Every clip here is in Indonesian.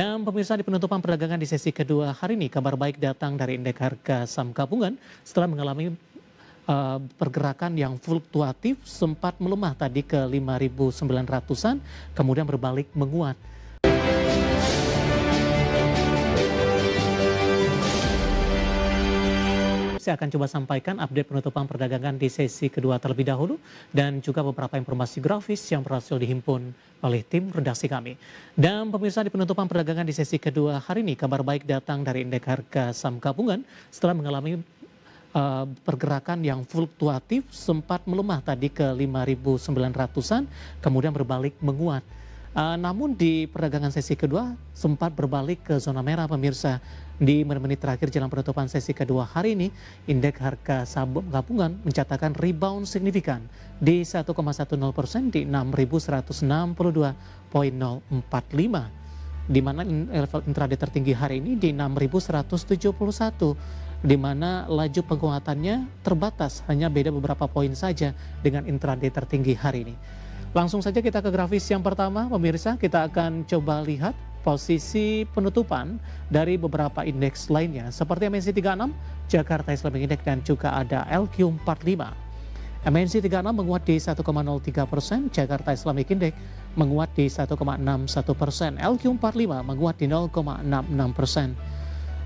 Dan pemirsa, di penutupan perdagangan di sesi kedua hari ini, kabar baik datang dari indeks harga saham gabungan setelah mengalami pergerakan yang fluktuatif, sempat melemah tadi ke 5.900-an, kemudian berbalik menguat. Saya akan coba sampaikan update penutupan perdagangan di sesi kedua terlebih dahulu dan juga beberapa informasi grafis yang berhasil dihimpun oleh tim redaksi kami. Dan pemirsa, di penutupan perdagangan di sesi kedua hari ini, kabar baik datang dari indeks harga saham gabungan setelah mengalami pergerakan yang fluktuatif, sempat melemah tadi ke 5.900-an, kemudian berbalik menguat. Namun di perdagangan sesi kedua sempat berbalik ke zona merah pemirsa. Di menit-menit terakhir jelang penutupan sesi kedua hari ini, indeks harga saham gabungan mencatatkan rebound signifikan di 1,10% di 6.162,045. Di mana level intraday tertinggi hari ini di 6.171, di mana laju penguatannya terbatas, hanya beda beberapa poin saja dengan intraday tertinggi hari ini. Langsung saja kita ke grafis yang pertama, pemirsa. Kita akan coba lihat posisi penutupan dari beberapa indeks lainnya seperti MNC 36, Jakarta Islamic Index, dan juga ada LQ45. MNC 36 menguat di 1,03%, Jakarta Islamic Index menguat di 1,61%, LQ45 menguat di 0,66%.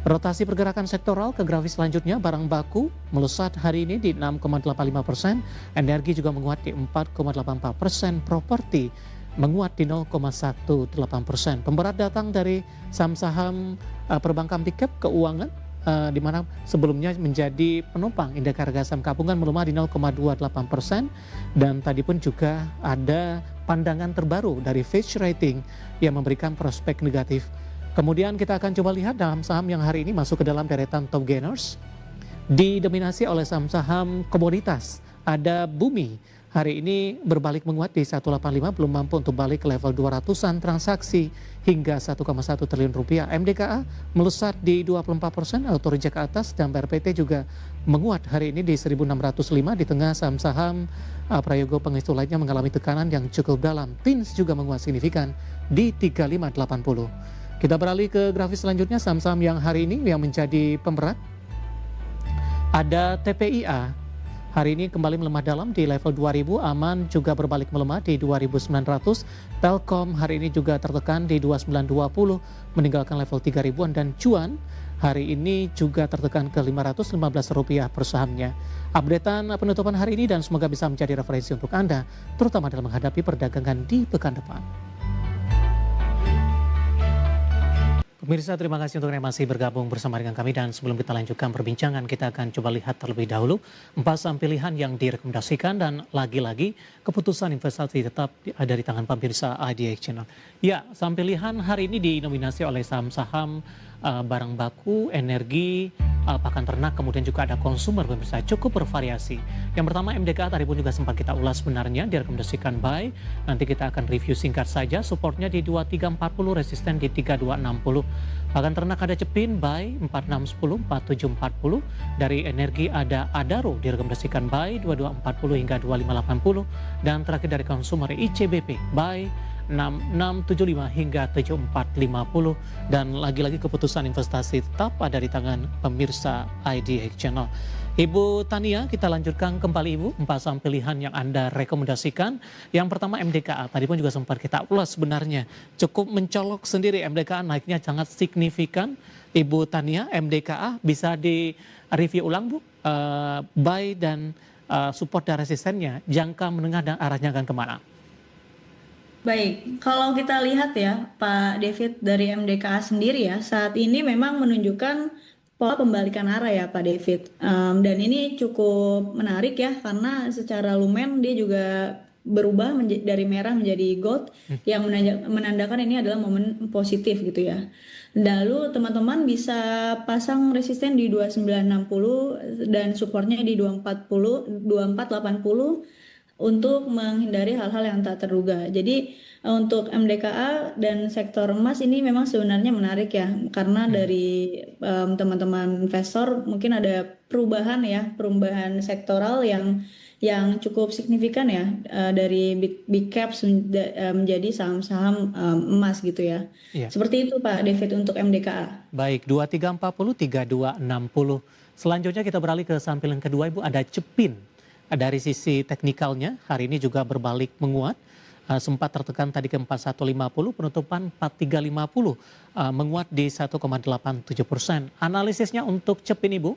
Rotasi pergerakan sektoral ke grafis selanjutnya, barang baku melesat hari ini di 6,85%, energi juga menguat di 4,84%, properti menguat di 0,18%. Pemberat datang dari saham-saham perbankan big cap, keuangan, di mana sebelumnya menjadi penopang indeks harga saham gabungan melemah di 0,28%, dan tadi pun juga ada pandangan terbaru dari Fitch Rating yang memberikan prospek negatif. Kemudian kita akan coba lihat dalam saham yang hari ini masuk ke dalam deretan top gainers, didominasi oleh saham-saham komoditas. Ada Bumi, hari ini berbalik menguat di 185, belum mampu untuk balik ke level 200-an transaksi hingga 1,1 triliun rupiah. MDKA melesat di 24%, auto reject ke atas, dan BRPT juga menguat hari ini di 1.605, di tengah saham-saham prayogo penghitung lainnya mengalami tekanan yang cukup dalam. TINS juga menguat signifikan di 3580. Kita beralih ke grafis selanjutnya, saham-saham yang hari ini yang menjadi pemberat. Ada TPIA, hari ini kembali melemah dalam di level 2000, Aman juga berbalik melemah di 2900, Telkom hari ini juga tertekan di 2920, meninggalkan level 3000-an, dan Cuan hari ini juga tertekan ke Rp515 per sahamnya. Updatean penutupan hari ini dan semoga bisa menjadi referensi untuk Anda, terutama dalam menghadapi perdagangan di pekan depan. Pemirsa, terima kasih untuk yang masih bergabung bersama dengan kami, dan sebelum kita lanjutkan perbincangan, kita akan coba lihat terlebih dahulu 4 saham pilihan yang direkomendasikan, dan lagi-lagi keputusan investasi tetap ada di tangan pemirsa IDX Channel. Ya, saham pilihan hari ini dinominasi oleh saham-saham barang baku, energi, pakan ternak, kemudian juga ada konsumer pemirsa, cukup bervariasi. Yang pertama MDKA, tadi pun juga sempat kita ulas sebenarnya, direkomendasikan buy. Nanti kita akan review singkat saja, supportnya di 2340, resisten di 3260. Pakan ternak ada Cepin, buy 4610, 4740. Dari energi ada Adaro, direkomendasikan buy 2240 hingga 2580. Dan terakhir dari konsumer ICBP, buy 6675 hingga 7450, dan lagi-lagi keputusan investasi tetap ada di tangan pemirsa IDX Channel. Ibu Tania, kita lanjutkan kembali Ibu, 4 saham pilihan yang Anda rekomendasikan. Yang pertama MDKA, tadi pun juga sempat kita ulas sebenarnya, cukup mencolok sendiri MDKA, naiknya sangat signifikan. Ibu Tania, MDKA bisa di review ulang Bu, buy dan support dan resistennya, jangka menengah dan arahnya akan kemana? Baik, kalau kita lihat ya Pak David, dari MDKA sendiri ya, saat ini memang menunjukkan pola pembalikan arah ya Pak David. Dan ini cukup menarik ya, karena secara lumen dia juga berubah dari merah menjadi gold, yang menandakan ini adalah momen positif gitu ya. Lalu teman-teman bisa pasang resisten di 2960 dan supportnya di 2480 untuk menghindari hal-hal yang tak terduga. Jadi untuk MDKA dan sektor emas ini memang sebenarnya menarik ya, karena dari teman-teman investor mungkin ada perubahan sektoral yang yang cukup signifikan ya, dari big caps menjadi saham-saham emas gitu ya. Iya. Seperti itu Pak David untuk MDKA. Baik, 2340, 3260. Selanjutnya kita beralih ke saham pilihan kedua Ibu, ada Cepin. Dari sisi teknikalnya, hari ini juga berbalik menguat. Sempat tertekan tadi ke 4150, penutupan 4350, menguat di 1,87%. Analisisnya untuk Cepin Ibu,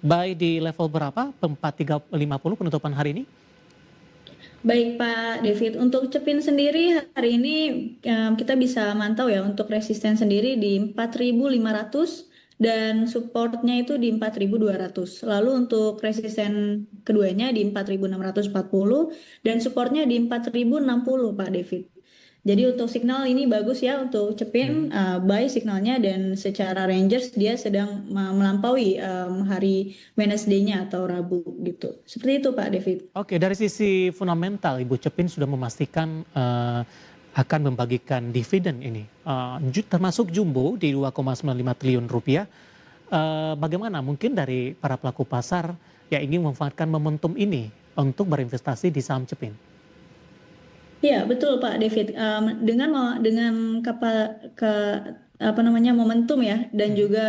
buy di level berapa? 4350 penutupan hari ini? Baik Pak David, untuk Cepin sendiri hari ini kita bisa mantau ya untuk resisten sendiri di 4.500 dan supportnya itu di 4.200. Lalu untuk resisten keduanya di 4.640 dan supportnya di 4.060 Pak David. Jadi untuk signal ini bagus ya untuk Cepin, buy signalnya, dan secara Rangers dia sedang melampaui hari Wednesday-nya atau Rabu gitu. Seperti itu Pak David. Oke, dari sisi fundamental Ibu Cepin sudah memastikan akan membagikan dividen ini, termasuk jumbo di 2,95 triliun rupiah. Bagaimana mungkin dari para pelaku pasar yang ingin memanfaatkan momentum ini untuk berinvestasi di saham Cepin? Iya betul Pak David. Dengan apa namanya momentum ya, dan juga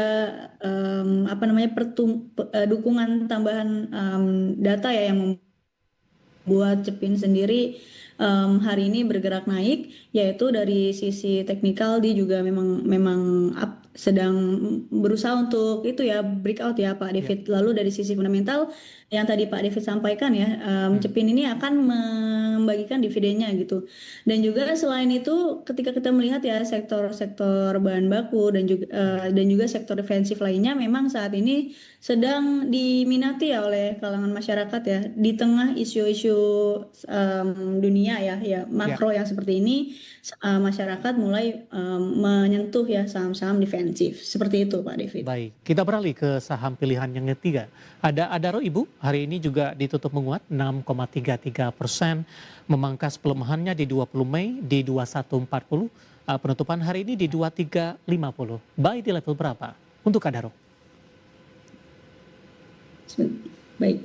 apa namanya dukungan tambahan data ya yang buat Cepin sendiri hari ini bergerak naik, yaitu dari sisi teknikal dia juga memang sedang berusaha untuk itu ya breakout ya Pak David. Lalu dari sisi fundamental yang tadi Pak David sampaikan ya, Cepin ini akan membagikan dividennya gitu. Dan juga selain itu ketika kita melihat ya sektor-sektor bahan baku dan juga sektor defensif lainnya memang saat ini sedang diminati ya oleh kalangan masyarakat ya, di tengah isu-isu dunia ya makro yang seperti ini, masyarakat mulai menyentuh ya saham-saham defensif seperti itu Pak David. Baik, kita beralih ke saham pilihan yang ketiga. Ada Adaro Ibu, hari ini juga ditutup menguat 6,33%, memangkas pelemahannya di 20 Mei di 2140, penutupan hari ini di 2350. Buy di level berapa untuk Adaro? Baik.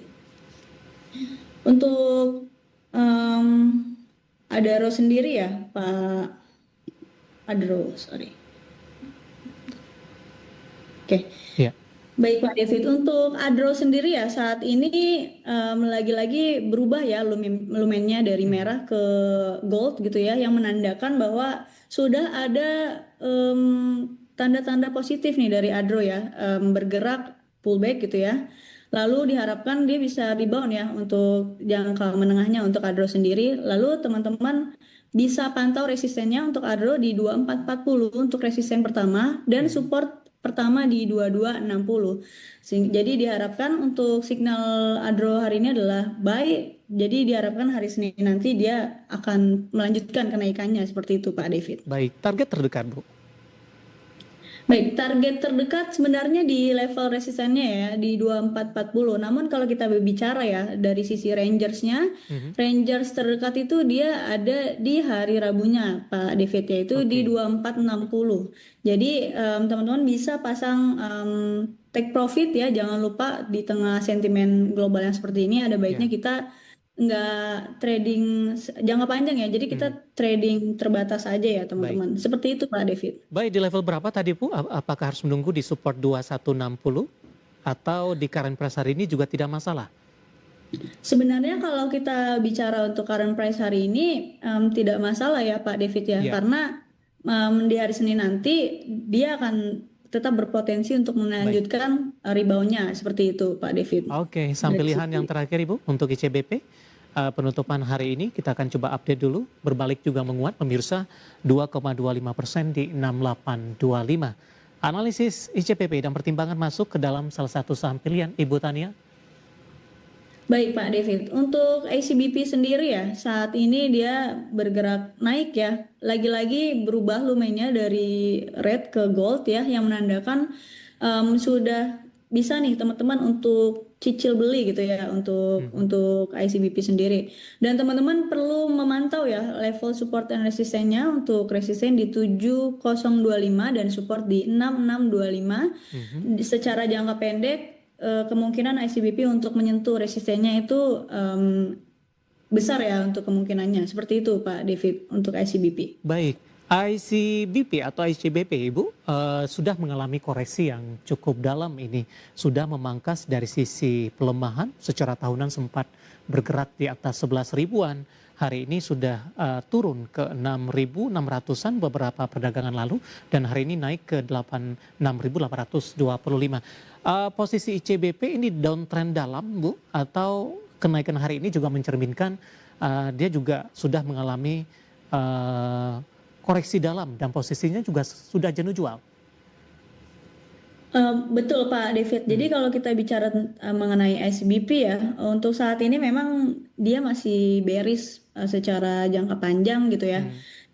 Untuk Adaro sendiri ya Pak Adaro, sorry. Oke. Iya. Baik Pak David, untuk Adro sendiri ya saat ini lagi-lagi berubah ya lumennya dari merah ke gold gitu ya, yang menandakan bahwa sudah ada tanda-tanda positif nih dari Adro ya, bergerak pullback gitu ya. Lalu diharapkan dia bisa rebound ya untuk jangka menengahnya untuk Adro sendiri. Lalu teman-teman bisa pantau resistennya untuk Adro di 2440 untuk resisten pertama dan support pertama di 2260. Jadi diharapkan untuk signal Adro hari ini adalah buy. Jadi diharapkan hari Senin nanti dia akan melanjutkan kenaikannya seperti itu Pak David. Baik, target terdekat Bu? Baik, target terdekat sebenarnya di level resistennya ya di 2440. Namun kalau kita berbicara ya dari sisi rangersnya, rangers terdekat itu dia ada di hari Rabunya Pak David, yaitu di 2460. Jadi teman-teman bisa pasang take profit ya, jangan lupa di tengah sentimen global yang seperti ini ada baiknya kita nggak trading jangka panjang ya, jadi kita trading terbatas aja ya teman-teman. Seperti itu Pak David. Baik, di level berapa tadi Bu? Apakah harus menunggu di support 2160 atau di current price hari ini juga tidak masalah? Sebenarnya kalau kita bicara untuk current price hari ini tidak masalah ya Pak David ya, karena di hari Senin nanti dia akan tetap berpotensi untuk melanjutkan reboundnya seperti itu Pak David. Oke, saham pilihan yang terakhir Ibu untuk ICBP. Penutupan hari ini kita akan coba update dulu, berbalik juga menguat pemirsa 2,25% di 6825. Analisis ICBP dan pertimbangan masuk ke dalam salah satu saham pilihan Ibu Tania. Baik Pak David, untuk ICBP sendiri ya saat ini dia bergerak naik ya, lagi-lagi berubah lumennya dari red ke gold ya, yang menandakan sudah bisa nih teman-teman untuk cicil beli gitu ya untuk ICBP sendiri. Dan teman-teman perlu memantau ya level support dan resistennya, untuk resisten di 7025 dan support di 6625. Secara jangka pendek kemungkinan ICBP untuk menyentuh resistennya itu besar ya untuk kemungkinannya. Seperti itu Pak David untuk ICBP. Baik, ICBP atau ICBP Ibu sudah mengalami koreksi yang cukup dalam ini. Sudah memangkas dari sisi pelemahan secara tahunan sempat bergerak di atas 11 ribuan. Hari ini sudah turun ke 6.600-an beberapa perdagangan lalu dan hari ini naik ke 6.825. Posisi ICBP ini downtrend dalam Bu atau kenaikan hari ini juga mencerminkan dia juga sudah mengalami koreksi dalam dan posisinya juga sudah jenuh jual. Betul Pak David. Jadi kalau kita bicara mengenai ICBP ya, untuk saat ini memang dia masih bearish secara jangka panjang gitu ya.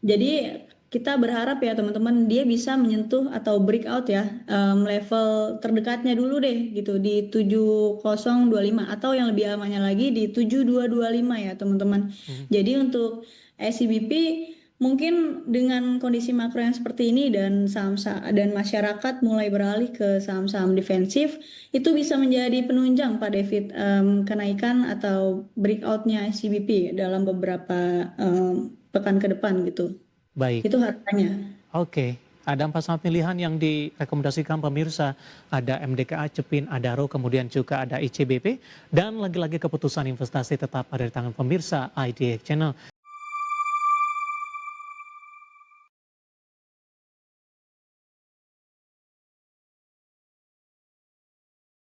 Jadi kita berharap ya teman-teman dia bisa menyentuh atau breakout ya level terdekatnya dulu deh gitu di 7025 atau yang lebih amannya lagi di 7225 ya teman-teman. Jadi untuk ICBP mungkin dengan kondisi makro yang seperti ini dan dan masyarakat mulai beralih ke saham-saham defensif, itu bisa menjadi penunjang Pak David kenaikan atau breakoutnya ICBP dalam beberapa pekan ke depan gitu. Baik. Itu harapannya. Oke. Ada 4 saham pilihan yang direkomendasikan pemirsa. Ada MDKA, Cepin, Adaro, kemudian juga ada ICBP. Dan lagi-lagi keputusan investasi tetap ada di tangan pemirsa IDX Channel.